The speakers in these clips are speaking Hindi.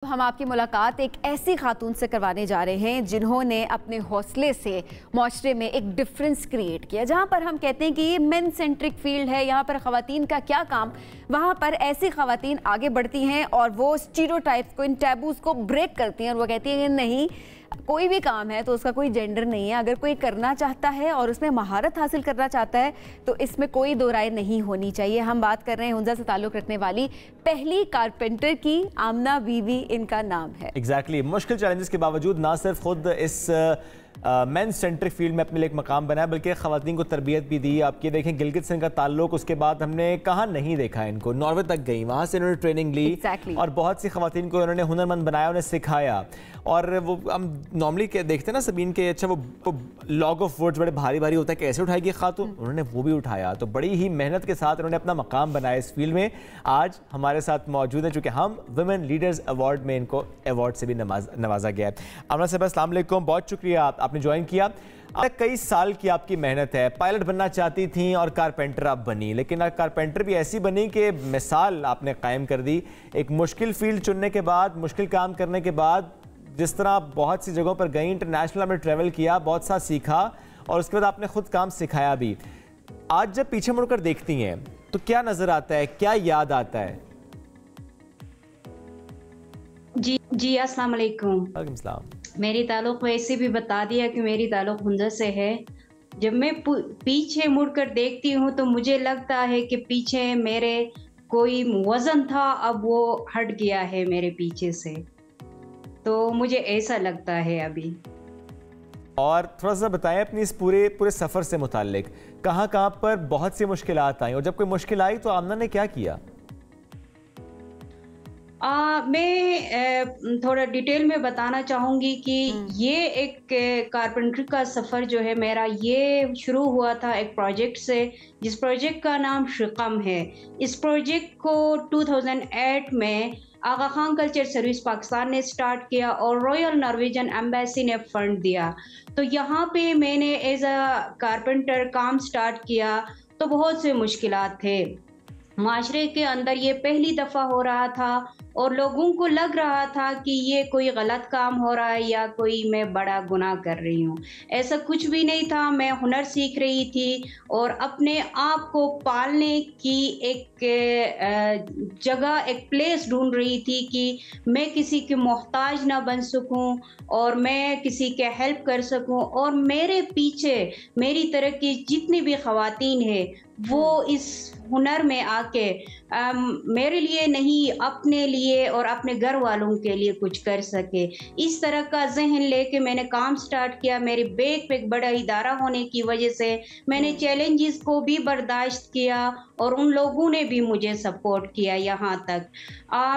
हम आपकी मुलाकात एक ऐसी खातून से करवाने जा रहे हैं जिन्होंने अपने हौसले से माशरे में एक डिफरेंस क्रिएट किया। जहाँ पर हम कहते हैं कि ये मेन सेंट्रिक फील्ड है, यहाँ पर ख़वातीन का क्या काम, वहाँ पर ऐसी ख़वातीन आगे बढ़ती हैं और वो स्टीरियोटाइप्स को, इन टैबूज़ को ब्रेक करती हैं और वो कहती हैं कि नहीं, कोई भी काम है तो उसका कोई जेंडर नहीं है। अगर कोई करना चाहता है और उसमें महारत हासिल करना चाहता है तो इसमें कोई दो राय नहीं होनी चाहिए। हम बात कर रहे हैं हुंजा से ताल्लुक़ रखने वाली पहली कारपेंटर की, आमना बीवी इनका नाम है। एग्जैक्टली मुश्किल चैलेंजेस के बावजूद ना सिर्फ खुद इस मेन सेंट्रिक फील्ड में अपने लिए एक मकाम बनाया बल्कि ख़वातीन को तरबियत भी दी। आप ये देखें गिलगित से इनका ताल्लुक, उसके बाद हमने कहाँ नहीं देखा इनको, नॉर्वे तक गई, वहाँ से इन्होंने ट्रेनिंग ली और बहुत सी ख़वातीन को इन्होंने हुनरमंद बनाया, उन्हें सिखाया। और वो हम नॉर्मली देखते हैं ना सबीन के, अच्छा वो लॉग ऑफ वर्ड्स बड़े भारी भारी होता है, कैसे उठाएगी खातून, उन्होंने वो भी उठाया। तो बड़ी ही मेहनत के साथ उन्होंने अपना मकाम बनाया इस फील्ड में। आज हमारे साथ मौजूद है, चूँकि हम वुमेन लीडर्स अवार्ड में इनको अवार्ड से भी नवाजा गया है। आमना साहब अस्सलाम वालेकुम, बहुत शुक्रिया आपने ज्वाइन किया। कई साल की आपकी मेहनत है, पायलट बनना चाहती थी और कारपेंटर आप बनी, लेकिन कारपेंटर भी ऐसी बनी कि मिसाल आपने कायम कर दी। एक मुश्किल फील्ड चुनने के बाद, मुश्किल काम करने के बाद, जिस तरह आप बहुत सी जगहों पर गई, इंटरनेशनल आपने ट्रैवल किया, बहुत सा सीखा और उसके बाद आपने खुद काम सिखाया भी। आज जब पीछे मुड़कर देखती हैं तो क्या नजर आता है, क्या याद आता है? जी अस्सलाम वालेकुम। वालेकुम सलाम। मेरी ताल्लुक वैसे भी बता दिया कि मेरी ताल्लुक हुंजा से है। जब मैं पीछे मुड़कर देखती हूँ तो मुझे लगता है कि पीछे मेरे कोई वजन था, अब वो हट गया है मेरे पीछे से, तो मुझे ऐसा लगता है अभी। और थोड़ा सा बताएं अपनी इस पूरे सफ़र से मुताल्लिक, कहाँ कहाँ पर बहुत सी मुश्किलात आई और जब कोई मुश्किल आई तो आमना ने क्या किया? मैं थोड़ा डिटेल में बताना चाहूँगी कि ये एक कारपेंटर का सफ़र जो है मेरा, ये शुरू हुआ था एक प्रोजेक्ट से, जिस प्रोजेक्ट का नाम शिकम है। इस प्रोजेक्ट को 2008 में आगा खान कल्चर सर्विस पाकिस्तान ने स्टार्ट किया और रॉयल नॉर्वेजियन एम्बेसी ने फंड दिया। तो यहाँ पे मैंने एज अ कारपेंटर काम स्टार्ट किया तो बहुत से मुश्किलात थे। माशरे के अंदर ये पहली दफ़ा हो रहा था और लोगों को लग रहा था कि ये कोई गलत काम हो रहा है या कोई मैं बड़ा गुनाह कर रही हूँ। ऐसा कुछ भी नहीं था। मैं हुनर सीख रही थी और अपने आप को पालने की एक जगह, एक प्लेस ढूंढ रही थी कि मैं किसी की मोहताज ना बन सकूं और मैं किसी के हेल्प कर सकूं। और मेरे पीछे मेरी तरह की जितनी भी ख़वातीन हैं वो इस हुनर में आके मेरे लिए नहीं, अपने लिए और अपने घर वालों के लिए कुछ कर सके, इस तरह का जहन लेके मैंने काम स्टार्ट किया। मेरे बैक पे एक बड़ा इदारा होने की वजह से मैंने चैलेंजेस को भी बर्दाश्त किया और उन लोगों ने भी मुझे सपोर्ट किया। यहाँ तक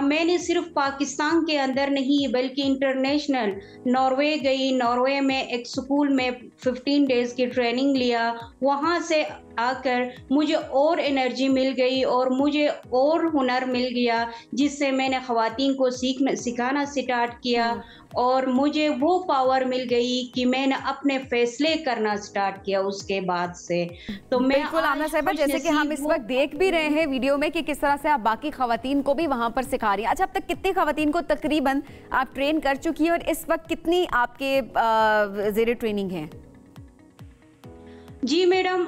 मैंने सिर्फ पाकिस्तान के अंदर नहीं बल्कि इंटरनेशनल नॉर्वे गई। नॉर्वे में एक स्कूल में 15 डेज़ की ट्रेनिंग लिया। वहाँ से आकर मुझे और एनर्जी मिल गई और मुझे और हुनर मिल गया, जिससे मैंने ख़वातीन को सिखाना स्टार्ट किया और मुझे वो पावर मिल गई कि मैंने अपने फैसले करना स्टार्ट किया उसके बाद से। तो मैं बिल्कुल आमना साहिबा, जैसे कि हम इस वक्त देख भी रहे हैं वीडियो में कि किस तरह से आप बाकी ख़वातीन को भी वहाँ पर सिखा रही हैं। अच्छा, अब तक कितनी ख़वातीन को तकरीबन आप ट्रेन कर चुकी हैं और इस वक्त कितनी आपके ज़ेरे ट्रेनिंग है? जी मैडम,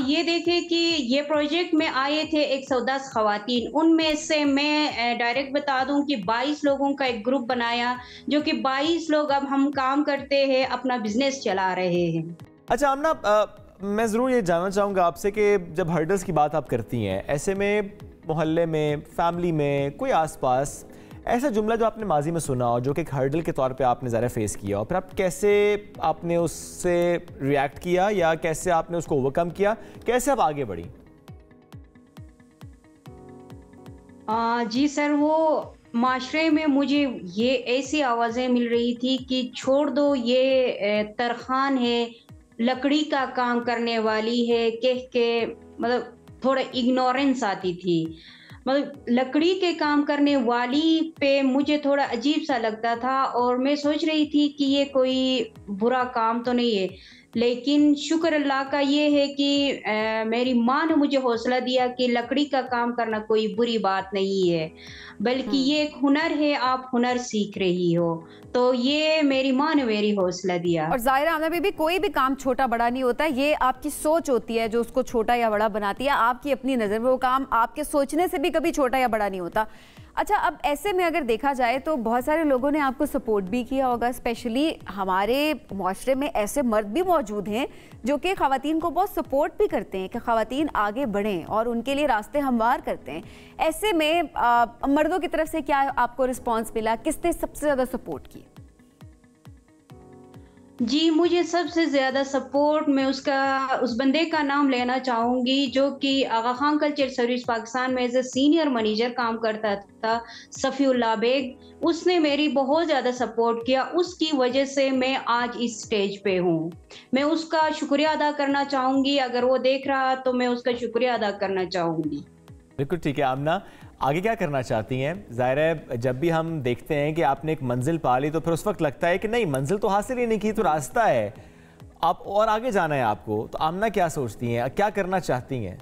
ये देखें कि ये प्रोजेक्ट में आए थे 110 ख़वातीन, उनमें से मैं डायरेक्ट बता दूं कि 22 लोगों का एक ग्रुप बनाया, जो कि 22 लोग अब हम काम करते हैं, अपना बिजनेस चला रहे हैं। अच्छा आमना, मैं ज़रूर ये जानना चाहूँगा आपसे कि जब हर्डल्स की बात आप करती हैं, ऐसे में मोहल्ले में, फैमिली में, कोई आसपास ऐसा जुमला जो आपने माजी में सुना हो जो कि एक हर्डल के तौर पे आपने ज़रा फेस किया हो, फिर आप कैसे आपने उससे रिएक्ट किया या कैसे आपने उसको ओवरकम किया, कैसे आप आगे बढ़ी? जी सर, वो माशरे में मुझे ये ऐसी आवाज़ें मिल रही थी कि छोड़ दो, ये तरखान है, लकड़ी का काम करने वाली है, कह के मतलब थोड़ा इग्नोरेंस आती थी। मतलब लकड़ी के काम करने वाली पे मुझे थोड़ा अजीब सा लगता था और मैं सोच रही थी कि ये कोई बुरा काम तो नहीं है। लेकिन शुक्र अल्लाह का ये है कि मेरी माँ ने मुझे हौसला दिया कि लकड़ी का काम करना कोई बुरी बात नहीं है, बल्कि ये एक हुनर है, आप हुनर सीख रही हो। तो ये मेरी माँ ने मेरी हौसला दिया। और ज़ाहिरा आमना बीबी, कोई भी काम छोटा बड़ा नहीं होता, ये आपकी सोच होती है जो उसको छोटा या बड़ा बनाती है। आपकी अपनी नज़र में वो काम आपके सोचने से भी कभी छोटा या बड़ा नहीं होता। अच्छा, अब ऐसे में अगर देखा जाए तो बहुत सारे लोगों ने आपको सपोर्ट भी किया होगा, स्पेशली हमारे माशरे में ऐसे मर्द भी मौजूद हैं जो कि ख़वातीन को बहुत सपोर्ट भी करते हैं कि ख़वातीन आगे बढ़ें और उनके लिए रास्ते हमवार करते हैं। ऐसे में मर्दों की तरफ से क्या आपको रिस्पॉन्स मिला, किसने सबसे ज़्यादा सपोर्ट किया? जी, मुझे सबसे ज़्यादा सपोर्ट मैं उस बंदे का नाम लेना चाहूँगी जो कि आगा खान कल्चर सर्विस पाकिस्तान में एज़ अ सीनियर मैनेजर काम करता था, सफ़ीउल्लाह बेग। उसने मेरी बहुत ज़्यादा सपोर्ट किया, उसकी वजह से मैं आज इस स्टेज पे हूँ। मैं उसका शुक्रिया अदा करना चाहूँगी, अगर वो देख रहा तो मैं उसका शुक्रिया अदा करना चाहूँगी। बिल्कुल ठीक है आमना, आगे क्या करना चाहती हैं? ज़ाहिर है जब भी हम देखते हैं कि आपने एक मंजिल पा ली तो फिर उस वक्त लगता है कि नहीं, मंजिल तो हासिल ही नहीं की, तो रास्ता है, आप और आगे जाना है आपको। तो आमना क्या सोचती हैं, क्या करना चाहती हैं?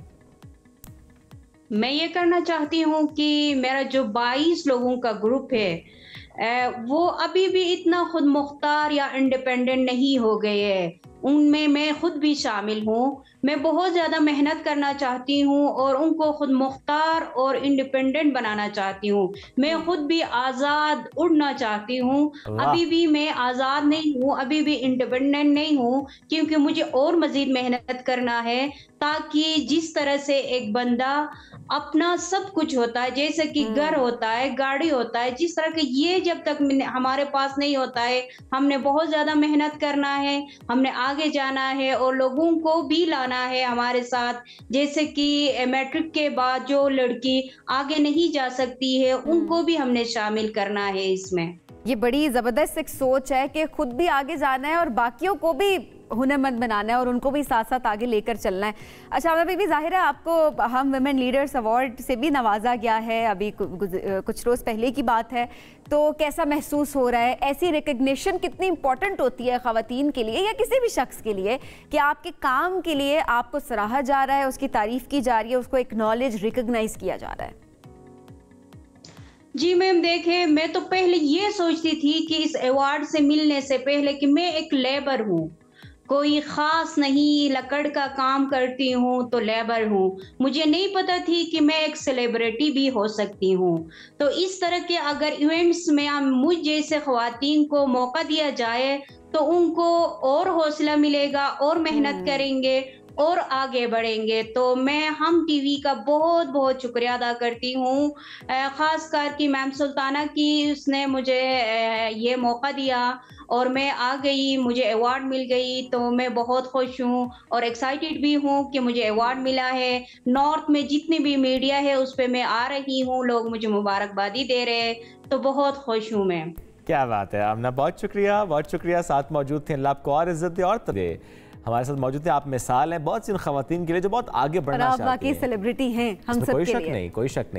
मैं ये करना चाहती हूँ कि मेरा जो 22 लोगों का ग्रुप है वो अभी भी इतना खुद मुख्तार या इंडिपेंडेंट नहीं हो गए हैं। उनमें मैं खुद भी शामिल हूँ। मैं बहुत ज़्यादा मेहनत करना चाहती हूँ और उनको खुद मुख्तार और इंडिपेंडेंट बनाना चाहती हूँ। मैं खुद भी आज़ाद उड़ना चाहती हूँ। अभी भी मैं आज़ाद नहीं हूँ, अभी भी इंडिपेंडेंट नहीं हूँ, क्योंकि मुझे और मज़ीद मेहनत करना है, ताकि जिस तरह से एक बंदा अपना सब कुछ होता है, जैसे कि घर होता है, गाड़ी होता है, जिस तरह के ये जब तक हमारे पास नहीं होता है, हमने बहुत ज़्यादा मेहनत करना है, हमने आगे जाना है और लोगों को भी लाना है हमारे साथ। जैसे कि मैट्रिक के बाद जो लड़की आगे नहीं जा सकती है, उनको भी हमने शामिल करना है इसमें। ये बड़ी ज़बरदस्त एक सोच है कि खुद भी आगे जाना है और बाकियों को भी हुनरमंद बनाना है और उनको भी साथ साथ आगे लेकर चलना है। अच्छा आमना बीबी, ज़ाहिर है आपको हम वुमेन लीडर्स अवार्ड से भी नवाजा गया है, अभी कुछ रोज़ पहले की बात है, तो कैसा महसूस हो रहा है? ऐसी रिकग्निशन कितनी इंपॉर्टेंट होती है ख़वातीन के लिए या किसी भी शख्स के लिए कि आपके काम के लिए आपको सराहा जा रहा है, उसकी तारीफ़ की जा रही है, उसको एक्नॉलेज रिकग्नाइज किया जा रहा है? जी मैम, देखें, मैं तो पहले ये सोचती थी कि इस अवार्ड से मिलने से पहले कि मैं एक लेबर हूँ, कोई ख़ास नहीं, लकड़ का काम करती हूँ तो लेबर हूँ। मुझे नहीं पता थी कि मैं एक सेलिब्रिटी भी हो सकती हूँ। तो इस तरह के अगर इवेंट्स में मुझ जैसे ख़वातीन को मौका दिया जाए तो उनको और हौसला मिलेगा और मेहनत करेंगे और आगे बढ़ेंगे। तो मैं हम टीवी का बहुत बहुत शुक्रिया अदा करती हूँ, ख़ासकर कि मैम सुल्ताना की, उसने मुझे ये मौका दिया और मैं आ गई, मुझे अवार्ड मिल गई। तो मैं बहुत खुश हूँ और एक्साइटेड भी हूँ कि मुझे अवार्ड मिला है। नॉर्थ में जितनी भी मीडिया है उस पर मैं आ रही हूँ, लोग मुझे मुबारकबादी दे रहे हैं, तो बहुत खुश हूँ मैं। क्या बात है आमना, बहुत शुक्रिया, साथ मौजूद थे। अल्लाह आपको और इज्जत दे और तबे हमारे साथ मौजूद थे। आप मिसाल हैं बहुत सी ख़वातीन के लिए जो बहुत आगे बढ़ना चाहती हैं। सेलिब्रिटी हैं हम सब के लिए, कोई शक नहीं।